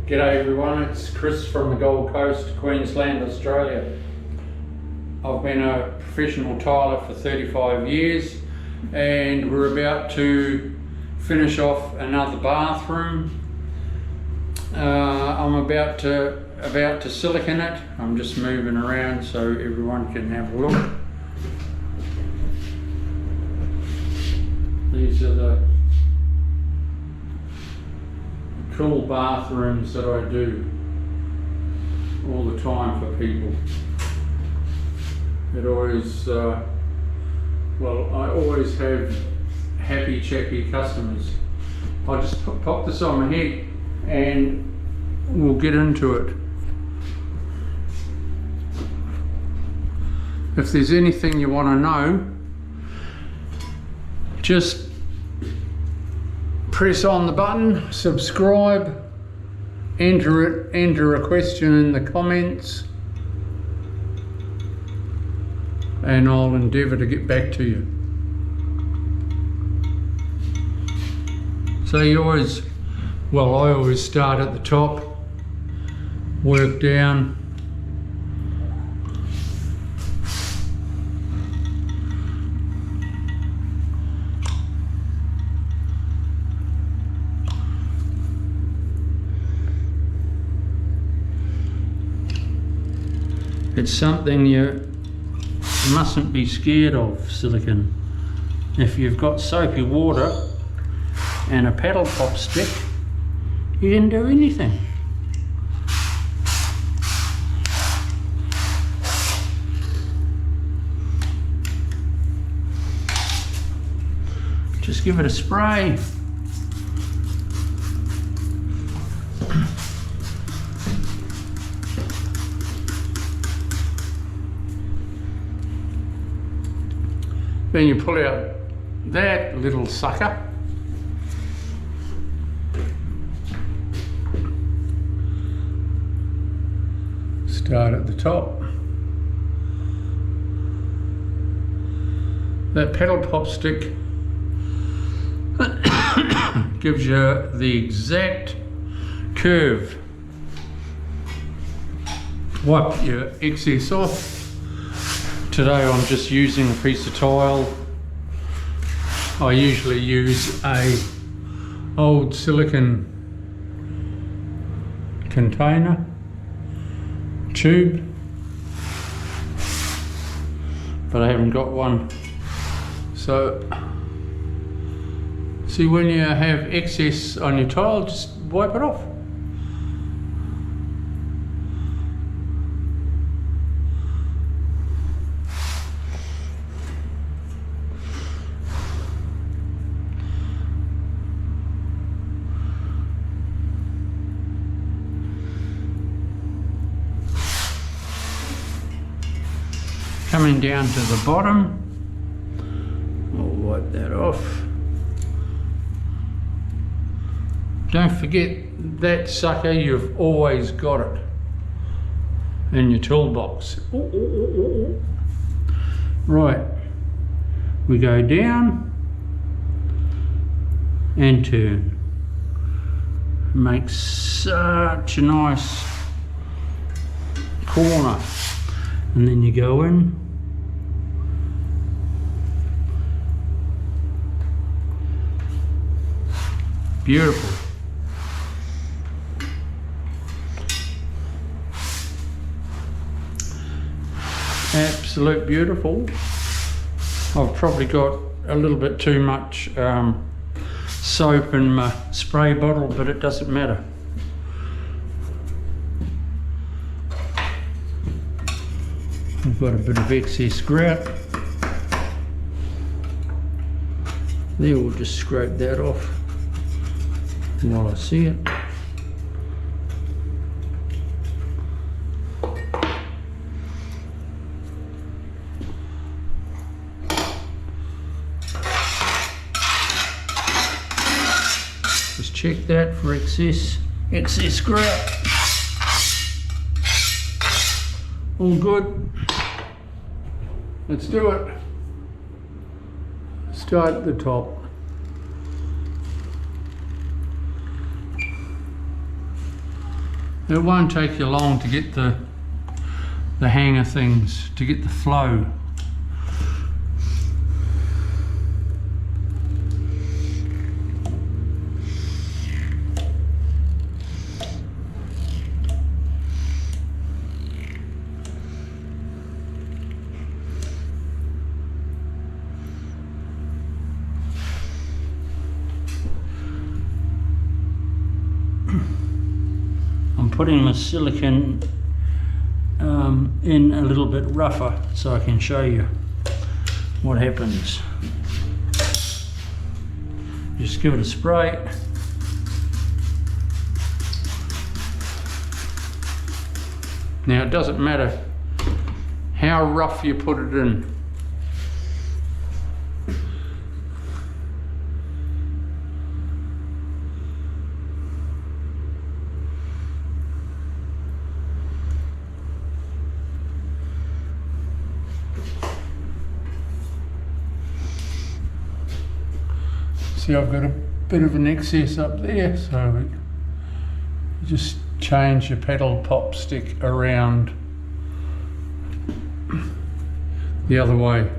G'day everyone, it's Chris from the Gold Coast, Queensland, Australia. I've been a professional tiler for 35 years and we're about to finish off another bathroom. I'm about to silicone it. I'm just moving around so everyone can have a look. These are the cool bathrooms that I do all the time for people. It always, I always have happy chappy customers. I'll just pop this on my head and we'll get into it. If there's anything you want to know, just press on the button, subscribe, enter a question in the comments, and I'll endeavour to get back to you. So I always start at the top, work down, it's something you mustn't be scared of, silicone. If you've got soapy water and a paddle pop stick, you can do anything. Just give it a spray. Then you pull out that little sucker. Start at the top. That paddle pop stick gives you the exact curve. Wipe your excess off. Today I'm just using a piece of tile. I usually use a old silicone container, tube, but I haven't got one. So, see, when you have excess on your tile, just wipe it off. Coming down to the bottom, I'll wipe that off. Don't forget that sucker, you've always got it in your toolbox. Right, we go down and turn. Makes such a nice corner. And then you go in. Beautiful. Absolute beautiful. I've probably got a little bit too much soap in my spray bottle, but it doesn't matter. I've got a bit of excess grout. There, we'll just scrape that off while I see it. Just check that for excess grout. All good. Let's do it. Start at the top. It won't take you long to get the hang of things, to get the flow. I'm putting the silicone in a little bit rougher so I can show you what happens. Just give it a spray. Now it doesn't matter how rough you put it in. See, I've got a bit of an excess up there, so you just change your pedal pop stick around the other way.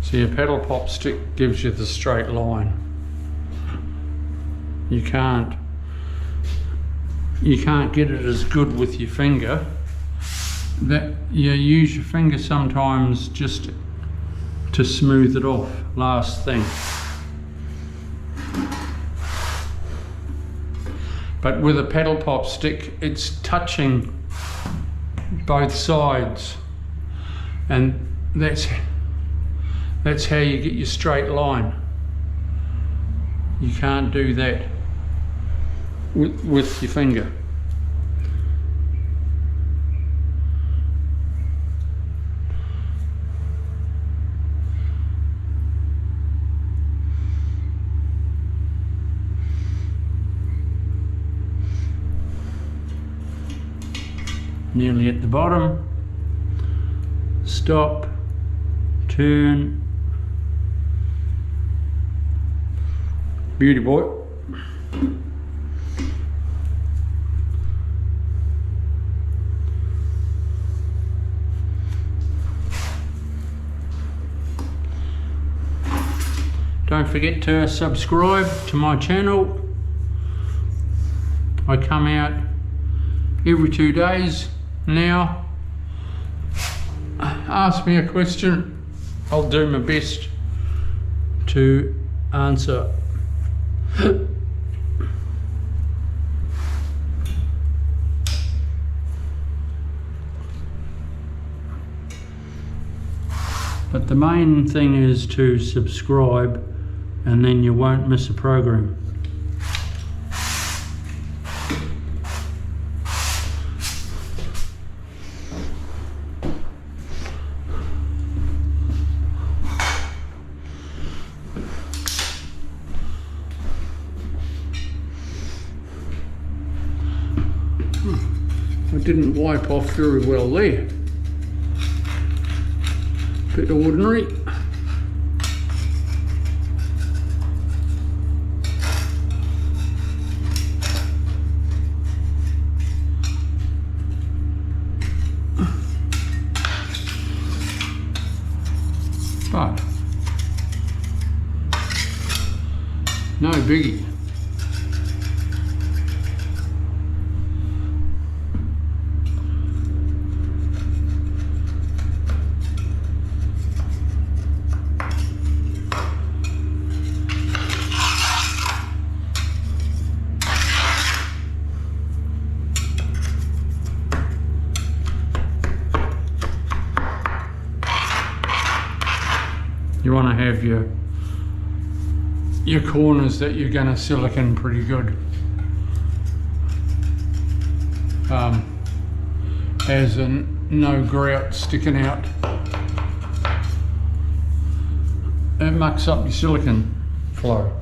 So your pedal pop stick gives you the straight line. You can't get it as good with your finger. That you use your finger sometimes just to smooth it off. Last thing. But with a pedal pop stick, it's touching both sides, and that's how you get your straight line. You can't do that with your finger. Nearly at the bottom. Stop, turn. Beauty boy. Don't forget to subscribe to my channel. I come out every 2 days now. Ask me a question, I'll do my best to answer. But the main thing is to subscribe, and then you won't miss a program. I didn't wipe off very well there. Bit ordinary. But no biggie. You want to have your corners that you're going to silicone pretty good. As in no grout sticking out. It mucks up your silicone flow.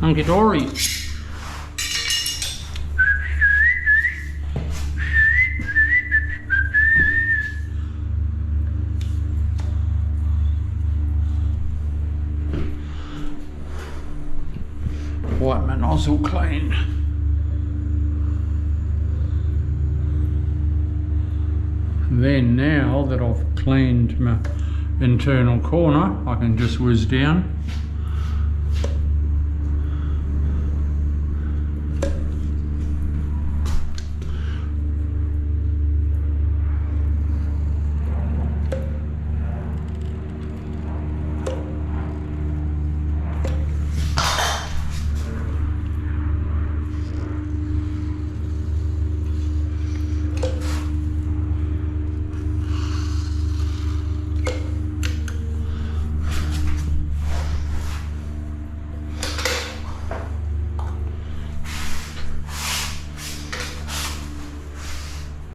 Hunky dory. Wipe my nozzle clean. Then now that I've cleaned my internal corner, I can just whiz down.